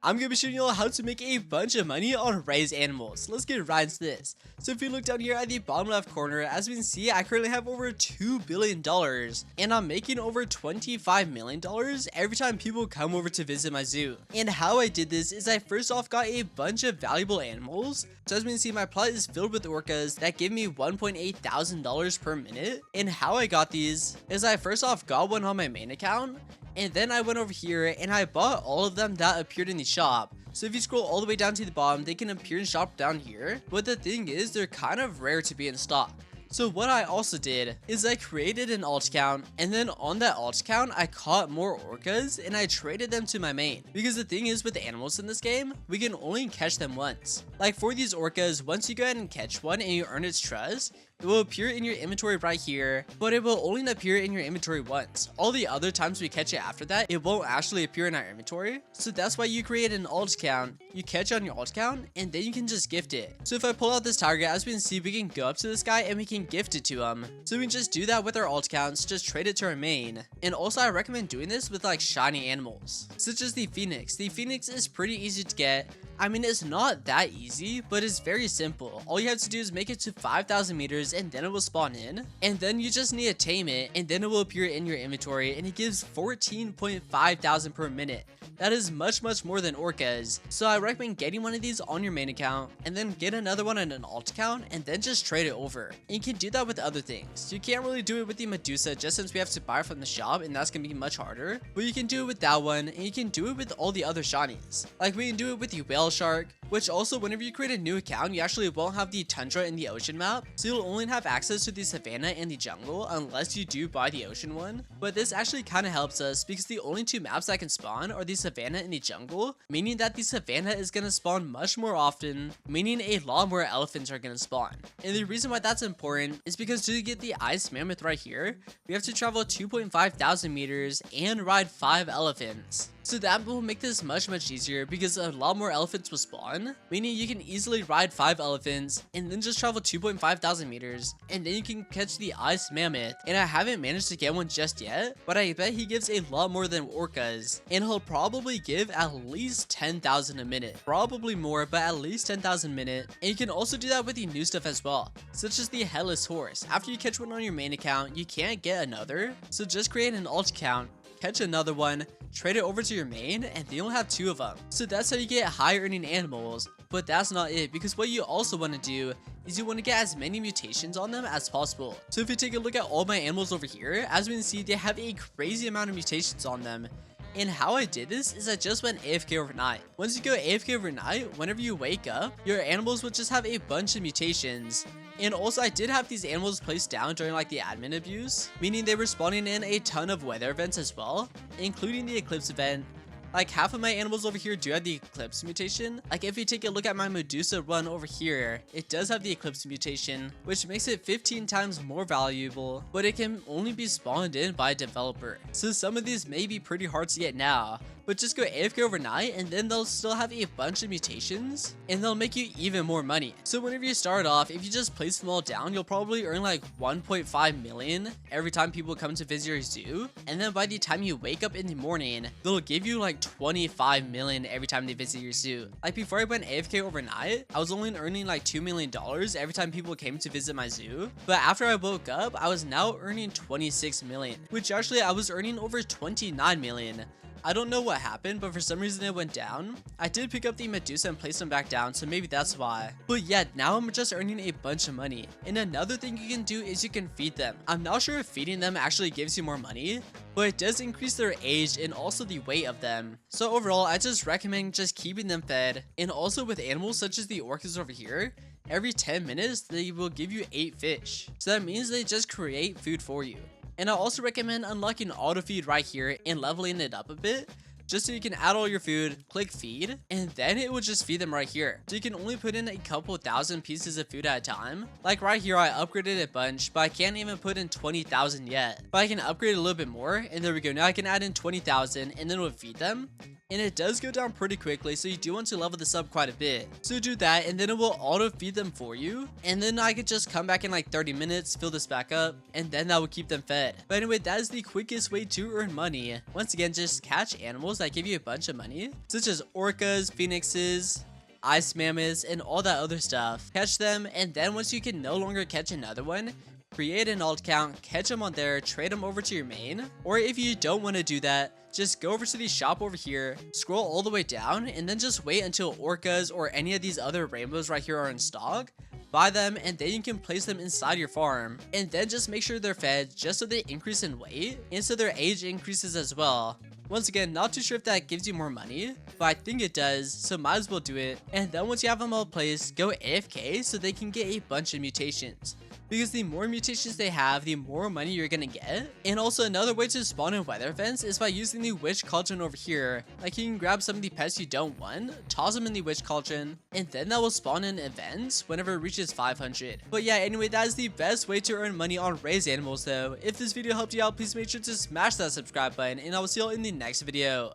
I'm gonna be showing you all how to make a bunch of money on raised animals. Let's get right into this. So if you look down here at the bottom left corner, as we can see, I currently have over $2 billion and I'm making over $25 million every time people come over to visit my zoo. And how I did this is I first off got a bunch of valuable animals. So as we can see, my plot is filled with orcas that give me $1.8 thousand per minute. And how I got these is I first off got one on my main account. And then I went over here and I bought all of them that appeared in the shop. So if you scroll all the way down to the bottom, they can appear in shop down here. But the thing is, they're kind of rare to be in stock. So what I also did is I created an alt account, and then on that alt account, I caught more orcas and I traded them to my main. Because the thing is with animals in this game, we can only catch them once. Like for these orcas, once you go ahead and catch one and you earn its trust, it will appear in your inventory right here, but it will only appear in your inventory once. All the other times we catch it after that, it won't actually appear in our inventory. So that's why you create an alt account, you catch on your alt account, and then you can just gift it. So if I pull out this target, as we can see, we can go up to this guy and we can gift it to him. So we can just do that with our alt accounts, just trade it to our main. And also I recommend doing this with like shiny animals, such as the phoenix. The phoenix is pretty easy to get. I mean, it's not that easy, but it's very simple. All you have to do is make it to 5,000 meters and then it will spawn in. And then you just need to tame it and then it will appear in your inventory, and it gives 14.5 thousand per minute. That is much more than orcas. So I recommend getting one of these on your main account and then get another one on an alt account and then just trade it over. And you can do that with other things. You can't really do it with the Medusa just since we have to buy it from the shop and that's gonna be much harder. But you can do it with that one, and you can do it with all the other shinies. Like we can do it with the whale shark, which also whenever you create a new account, you actually won't have the tundra in the ocean map. So you'll only have access to the savannah and the jungle unless you do buy the ocean one. But this actually kind of helps us because the only two maps that can spawn are the savannah and the jungle, meaning that the savannah is going to spawn much more often, meaning a lot more elephants are going to spawn. And the reason why that's important is because to get the ice mammoth right here, we have to travel 2.5 thousand meters and ride 5 elephants. So that will make this much easier because a lot more elephants will spawn, meaning you can easily ride 5 elephants and then just travel 2.5 thousand meters, and then you can catch the ice mammoth. And I haven't managed to get one just yet, but I bet he gives a lot more than orcas, and he'll probably give at least 10,000 a minute. Probably more, but at least 10,000 a minute. And you can also do that with the new stuff as well, such as the headless horse. After you catch one on your main account, you can't get another, so just create an alt account, catch another one, trade it over to your main, and then you'll have 2 of them. So that's how you get high earning animals. But that's not it, because what you also want to do is you want to get as many mutations on them as possible. So if you take a look at all my animals over here, as we can see, they have a crazy amount of mutations on them. And how I did this is I just went AFK overnight. Once you go AFK overnight, whenever you wake up, your animals will just have a bunch of mutations. And also I did have these animals placed down during like the admin abuse, meaning they were spawning in a ton of weather events as well, including the eclipse event. Like half of my animals over here do have the eclipse mutation. Like if you take a look at my Medusa run over here, it does have the eclipse mutation, which makes it 15 times more valuable, but it can only be spawned in by a developer. So some of these may be pretty hard to get now, but just go AFK overnight and then they'll still have a bunch of mutations and they'll make you even more money. So whenever you start off, if you just place them all down, you'll probably earn like 1.5 million every time people come to visit your zoo. And then by the time you wake up in the morning, they'll give you like 25 million every time they visit your zoo. Like before I went AFK overnight, I was only earning like $2 million every time people came to visit my zoo. But after I woke up, I was now earning 26 million, which actually I was earning over 29 million. I don't know what happened, but for some reason it went down. I did pick up the Medusa and place them back down, so maybe that's why. But yeah, now I'm just earning a bunch of money. And another thing you can do is you can feed them. I'm not sure if feeding them actually gives you more money, but it does increase their age and also the weight of them. So overall, I just recommend just keeping them fed. And also with animals such as the orcas over here, every 10 minutes, they will give you 8 fish. So that means they just create food for you. And I also recommend unlocking auto feed right here and leveling it up a bit, just so you can add all your food, click feed, and then it will just feed them right here. So you can only put in a couple thousand pieces of food at a time. Like right here, I upgraded a bunch, but I can't even put in 20,000 yet. But I can upgrade a little bit more, and there we go. Now I can add in 20,000 and then it will feed them. and it does go down pretty quickly, so you do want to level this up quite a bit. So do that, and then it will auto feed them for you, and then I could just come back in like 30 minutes, fill this back up, and then that will keep them fed. But anyway, that is the quickest way to earn money. Once again, just catch animals that give you a bunch of money, such as orcas, phoenixes, ice mammoths, and all that other stuff. Catch them, and then once you can no longer catch another one, create an alt account, catch them on there, trade them over to your main. Or if you don't want to do that, just go over to the shop over here, scroll all the way down, and then just wait until orcas or any of these other rainbows right here are in stock. Buy them, and then you can place them inside your farm, and then just make sure they're fed just so they increase in weight and so their age increases as well. Once again, not too sure if that gives you more money, but I think it does, so might as well do it. And then once you have them all placed, go AFK so they can get a bunch of mutations. Because the more mutations they have, the more money you're gonna get. And also another way to spawn in weather events is by using the witch cauldron over here. Like you can grab some of the pets you don't want, toss them in the witch cauldron, and then that will spawn in events whenever it reaches 500. But yeah, anyway, that is the best way to earn money on raised animals though. If this video helped you out, please make sure to smash that subscribe button, and I will see you all in the next video.